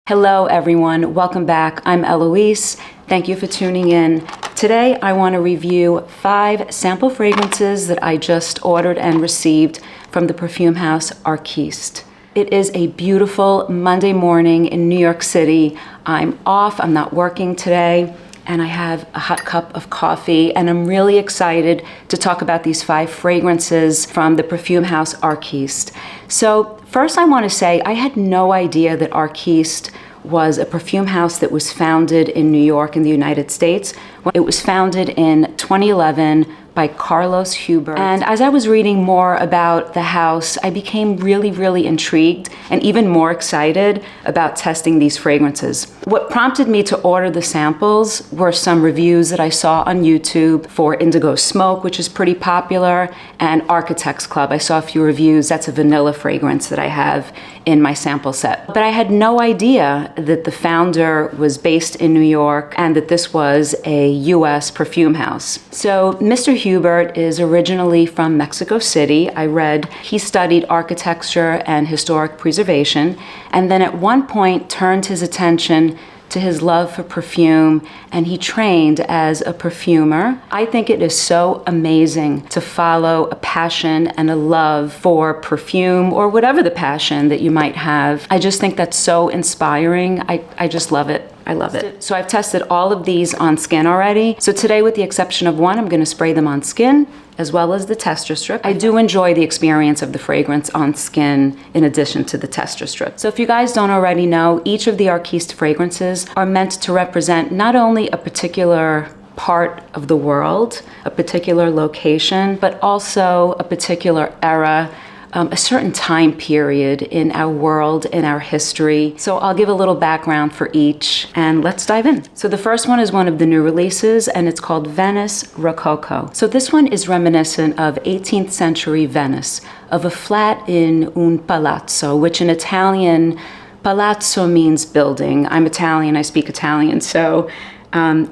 Hello everyone, welcome back. I'm Eloise. Thank you for tuning in. Today I want to review 5 sample fragrances that I just ordered and received from the perfume house Arquiste. It is a beautiful Monday morning in New York City. I'm off, I'm not working today, and I have a hot cup of coffee, and I'm really excited to talk about these 5 fragrances from the perfume house Arquiste. So first I want to say I had no idea that Arquiste was a perfume house that was founded in New York in the United States. It was founded in 2011 by Carlos Hubert. And as I was reading more about the house, I became really intrigued and even more excited about testing these fragrances. What prompted me to order the samples were some reviews that I saw on YouTube for Indigo Smoke, which is pretty popular, and Architects Club. I saw a few reviews. That's a vanilla fragrance that I have in my sample set. But I had no idea that the founder was based in New York and that this was a US perfume house. So Mr. Hubert is originally from Mexico City. I read he studied architecture and historic preservation, and then at one point turned his attention to his love for perfume, and he trained as a perfumer. I think it is so amazing to follow a passion and a love for perfume, or whatever the passion that you might have. I just think that's so inspiring. I just love it. I love it. So I've tested all of these on skin already. So today, with the exception of one, I'm going to spray them on skin, as well as the tester strip. I do enjoy the experience of the fragrance on skin in addition to the tester strip. So if you guys don't already know, each of the Arquiste fragrances are meant to represent not only a particular part of the world, a particular location, but also a particular era, a certain time period in our world, in our history. So I'll give a little background for each, and let's dive in. So the first one is one of the new releases, and it's called Venice Rococo. So this one is reminiscent of 18th century Venice, of a flat in un palazzo, which in Italian, palazzo means building. I'm Italian, I speak Italian, so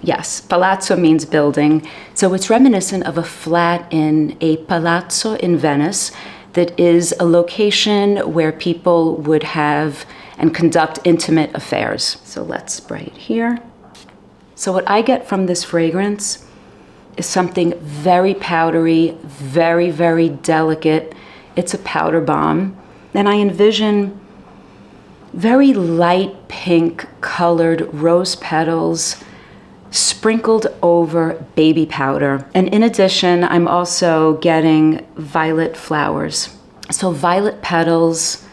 yes, palazzo means building. So it's reminiscent of a flat in a palazzo in Venice that is a location where people would have and conduct intimate affairs. So let's spray it here. So what I get from this fragrance is something very powdery, very delicate. It's a powder bomb. And I envision very light pink colored rose petals sprinkled over baby powder. And in addition, I'm also getting violet flowers. So violet petals,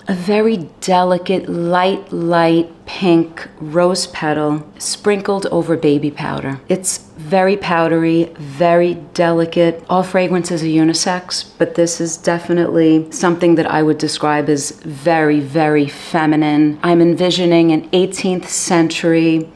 a very delicate, light pink rose petal sprinkled over baby powder. It's very powdery, very delicate. All fragrances are unisex, but this is definitely something that I would describe as very feminine. I'm envisioning an 18th century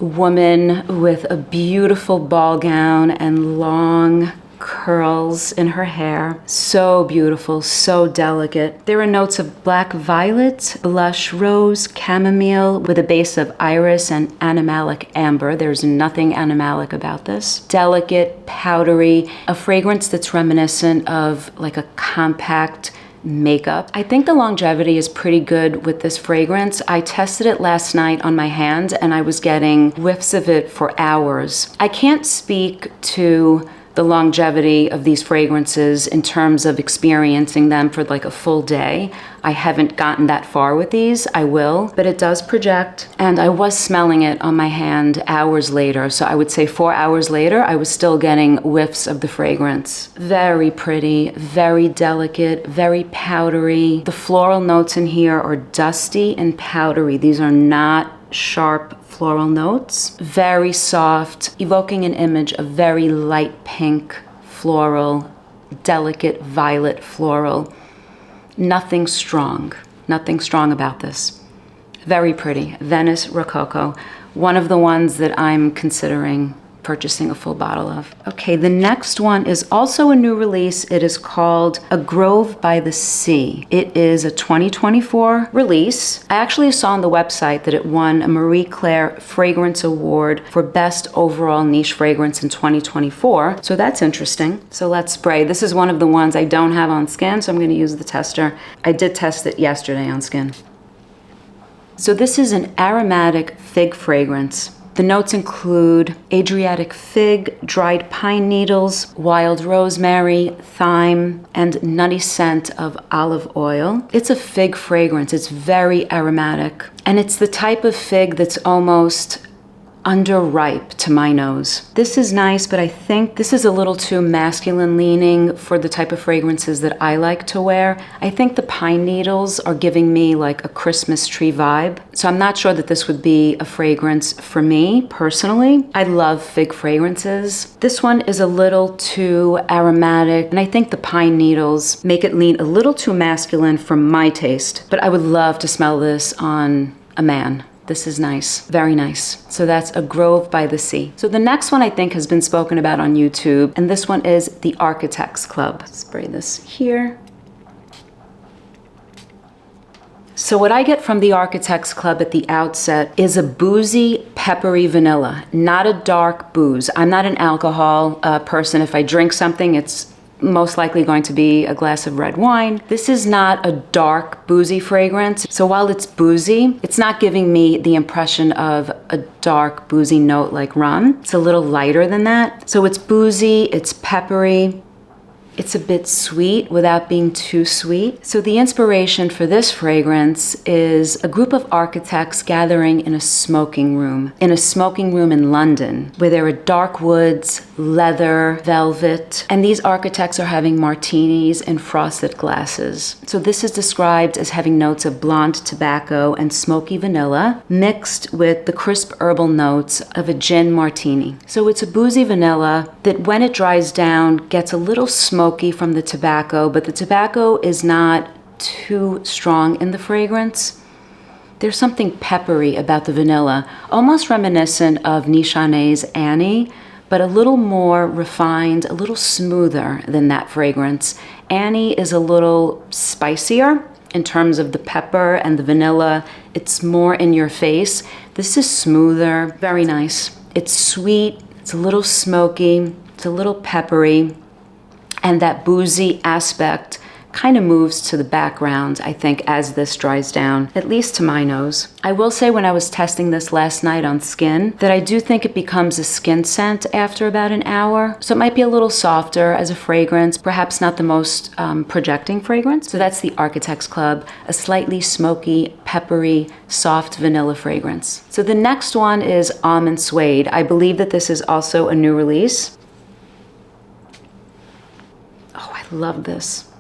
woman with a beautiful ball gown and long curls in her hair. So beautiful, so delicate. There are notes of black violet, blush rose, chamomile with a base of iris and animalic amber. There's nothing animalic about this. Delicate, powdery, a fragrance that's reminiscent of like a compact makeup. I think the longevity is pretty good with this fragrance. I tested it last night on my hand and I was getting whiffs of it for hours. I can't speak to the longevity of these fragrances in terms of experiencing them for like a full day. I haven't gotten that far with these. I will, but it does project. And I was smelling it on my hand hours later. So I would say 4 hours later, I was still getting whiffs of the fragrance. Very pretty, very delicate, very powdery. The floral notes in here are dusty and powdery. These are not sharp floral notes. Very soft, evoking an image of very light pink floral, delicate violet floral. Nothing strong about this. Very pretty. Venice Rococo, one of the ones that I'm considering purchasing a full bottle of. Okay, the next one is also a new release. It is called A Grove by the Sea. It is a 2024 release. I actually saw on the website that it won a Marie Claire Fragrance Award for Best Overall Niche Fragrance in 2024. So that's interesting. So let's spray. This is one of the ones I don't have on skin, so I'm going to use the tester. I did test it yesterday on skin. So this is an aromatic fig fragrance. The notes include Adriatic fig, dried pine needles, wild rosemary, thyme, and nutty scent of olive oil. It's a fig fragrance. It's very aromatic. And it's the type of fig that's almost underripe to my nose. This is nice, but I think this is a little too masculine leaning for the type of fragrances that I like to wear. I think the pine needles are giving me like a Christmas tree vibe. So I'm not sure that this would be a fragrance for me personally. I love fig fragrances. This one is a little too aromatic, and I think the pine needles make it lean a little too masculine for my taste. But I would love to smell this on a man. This is nice, very nice. So that's A Grove by the Sea. So the next one I think has been spoken about on YouTube, and this one is the Architects Club. Spray this here. So what I get from the Architects Club at the outset is a boozy, peppery vanilla, not a dark booze. I'm not an alcohol person. If I drink something, it's most likely going to be a glass of red wine. This is not a dark, boozy fragrance. So while it's boozy, it's not giving me the impression of a dark, boozy note like rum. It's a little lighter than that. So it's boozy, it's peppery, it's a bit sweet without being too sweet. So the inspiration for this fragrance is a group of architects gathering in a smoking room in London, where there are dark woods, leather, velvet, and these architects are having martinis in frosted glasses. So this is described as having notes of blonde tobacco and smoky vanilla mixed with the crisp herbal notes of a gin martini. So it's a boozy vanilla that when it dries down gets a little smoky from the tobacco, but the tobacco is not too strong in the fragrance. There's something peppery about the vanilla, almost reminiscent of Nichané's Annie, but a little more refined, a little smoother than that fragrance. Annie is a little spicier in terms of the pepper and the vanilla. It's more in your face. This is smoother, very nice. It's sweet, it's a little smoky, it's a little peppery. And that boozy aspect kind of moves to the background, I think, as this dries down, at least to my nose. I will say when I was testing this last night on skin, that I do think it becomes a skin scent after about an hour. So it might be a little softer as a fragrance, perhaps not the most projecting fragrance. So that's the Architects Club, a slightly smoky, peppery, soft vanilla fragrance. So the next one is Almond Suede. I believe that this is also a new release. Love this.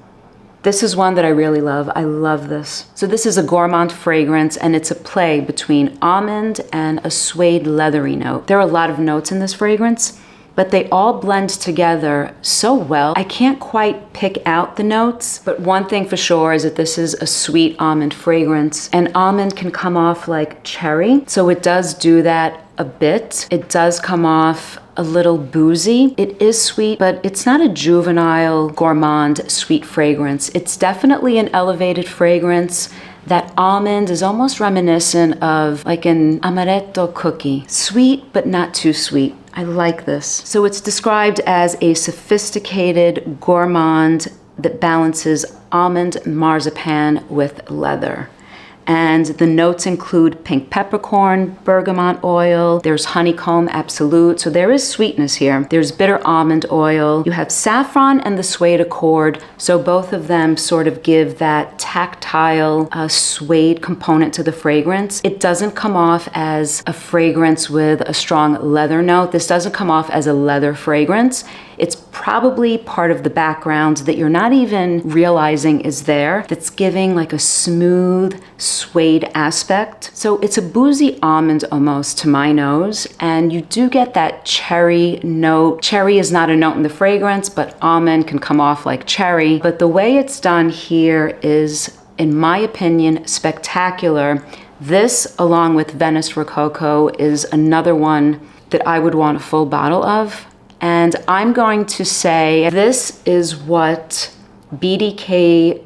This is one that I really love. I love this. So this is a gourmand fragrance, and it's a play between almond and a suede leathery note. There are a lot of notes in this fragrance, but they all blend together so well. I can't quite pick out the notes, but one thing for sure is that this is a sweet almond fragrance, and almond can come off like cherry. So it does do that a bit. It does come off a little boozy. It is sweet, but it's not a juvenile, gourmand, sweet fragrance. It's definitely an elevated fragrance. That almond is almost reminiscent of like an amaretto cookie. Sweet, but not too sweet. I like this. So it's described as a sophisticated gourmand that balances almond marzipan with leather. And the notes include pink peppercorn, bergamot oil, there's honeycomb absolute, so there is sweetness here. There's bitter almond oil. You have saffron and the suede accord, so both of them sort of give that tactile suede component to the fragrance. It doesn't come off as a fragrance with a strong leather note. This doesn't come off as a leather fragrance. It's probably part of the background that you're not even realizing is there, that's giving like a smooth suede aspect. So it's a boozy almond almost to my nose, and you do get that cherry note. Cherry is not a note in the fragrance, but almond can come off like cherry. But the way it's done here is, in my opinion, spectacular. This, along with Venice Rococo, is another one that I would want a full bottle of. And I'm going to say this is what BDK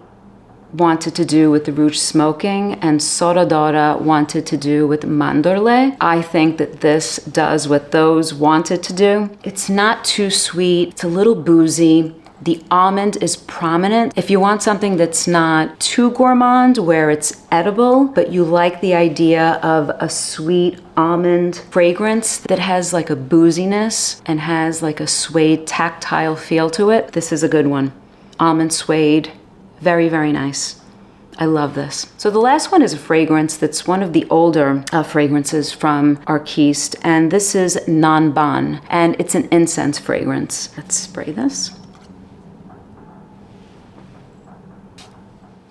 wanted to do with the Rouge Smoking and Soradora wanted to do with Mandorle. I think that this does what those wanted to do. It's not too sweet. It's a little boozy, The almond is prominent. If you want something that's not too gourmand, where it's edible, but you like the idea of a sweet almond fragrance that has like a booziness and has like a suede tactile feel to it, this is a good one. Almond Suede, very, very nice. I love this. So the last one is a fragrance that's one of the older fragrances from Arquiste, and this is Nanban, and it's an incense fragrance. Let's spray this.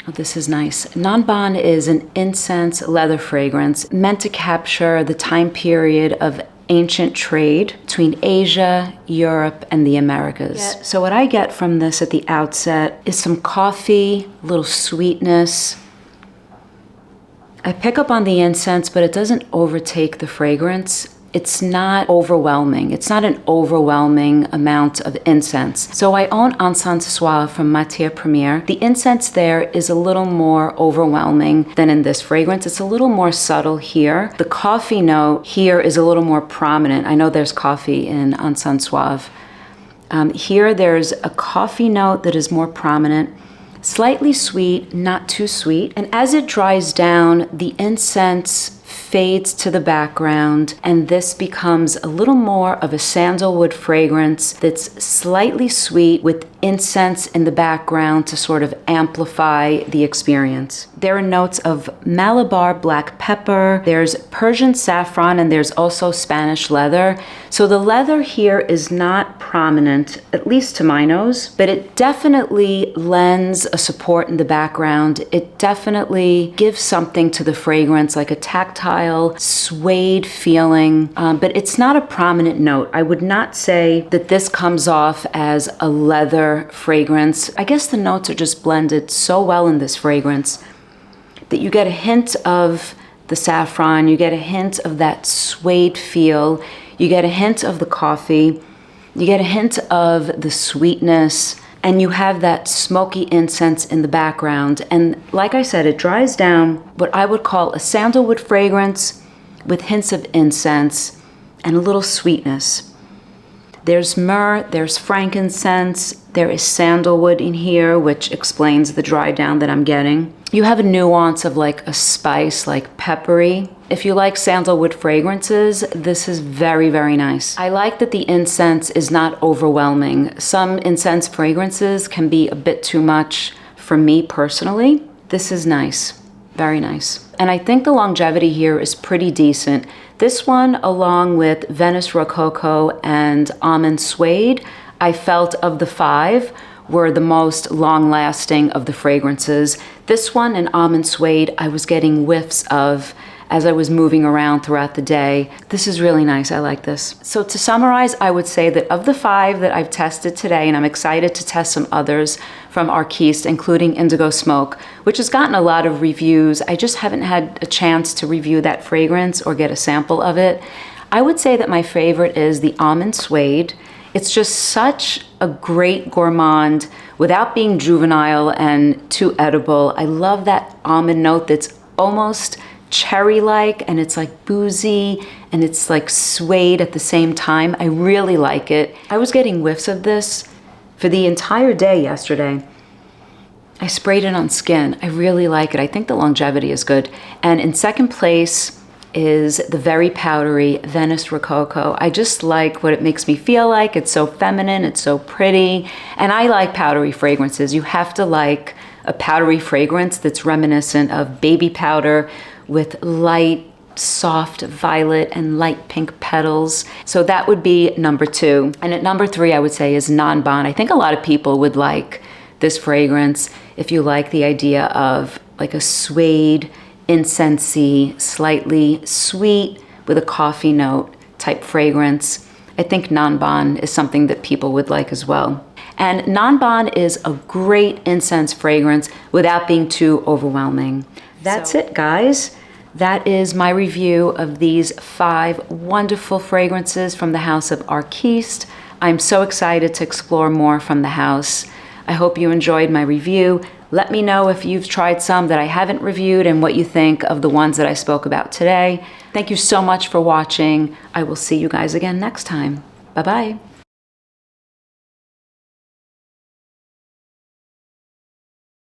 Oh, this is nice. Nanban is an incense leather fragrance meant to capture the time period of ancient trade between Asia, Europe, and the Americas. Yeah. So what I get from this at the outset is some coffee, a little sweetness. I pick up on the incense, but it doesn't overtake the fragrance. It's not overwhelming. It's not an overwhelming amount of incense. So I own Anan Suede from Matière Première. The incense there is a little more overwhelming than in this fragrance. It's a little more subtle here. The coffee note here is a little more prominent. I know there's coffee in Anan Suede. Here there's a coffee note that is more prominent. Slightly sweet, not too sweet. And as it dries down, the incense fades to the background, and this becomes a little more of a sandalwood fragrance that's slightly sweet with incense in the background to sort of amplify the experience. There are notes of Malabar black pepper, there's Persian saffron, and there's also Spanish leather. So the leather here is not prominent, at least to my nose, but it definitely lends a support in the background. It definitely gives something to the fragrance, like a tactile, suede feeling, but it's not a prominent note. I would not say that this comes off as a leather fragrance. I guess the notes are just blended so well in this fragrance that you get a hint of the saffron, you get a hint of that suede feel, you get a hint of the coffee, you get a hint of the sweetness, and you have that smoky incense in the background. And like I said, it dries down what I would call a sandalwood fragrance with hints of incense and a little sweetness. There's myrrh, there's frankincense, there is sandalwood in here, which explains the dry down that I'm getting. You have a nuance of like a spice, like peppery. If you like sandalwood fragrances, this is very, very nice. I like that the incense is not overwhelming. Some incense fragrances can be a bit too much for me personally. This is nice, very nice. And I think the longevity here is pretty decent. This one, along with Venice Rococo and Almond Suede, I felt of the 5 were the most long-lasting of the fragrances. This one and Almond Suede, I was getting whiffs of as I was moving around throughout the day. This is really nice, I like this. So to summarize, I would say that of the 5 that I've tested today, and I'm excited to test some others from Arquiste, including Indigo Smoke, which has gotten a lot of reviews. I just haven't had a chance to review that fragrance or get a sample of it. I would say that my favorite is the Almond Suede. It's just such a great gourmand without being juvenile and too edible. I love that almond note that's almost cherry-like, and it's like boozy, and it's like suede at the same time. I really like it. I was getting whiffs of this for the entire day yesterday. I sprayed it on skin. I really like it. I think the longevity is good. And in second place is the very powdery Venice Rococo. I just like what it makes me feel like. It's so feminine, it's so pretty, and I like powdery fragrances. You have to like a powdery fragrance that's reminiscent of baby powder with light, soft violet and light pink petals. So that would be number 2. And at number 3, I would say is Nanban. I think a lot of people would like this fragrance if you like the idea of like a suede, incensey, slightly sweet with a coffee note type fragrance. I think Nanban is something that people would like as well. And Nanban is a great incense fragrance without being too overwhelming. That's it, guys. That is my review of these 5 wonderful fragrances from the house of Arquiste. I'm so excited to explore more from the house. I hope you enjoyed my review. Let me know if you've tried some that I haven't reviewed and what you think of the ones that I spoke about today. Thank you so much for watching. I will see you guys again next time. Bye-bye.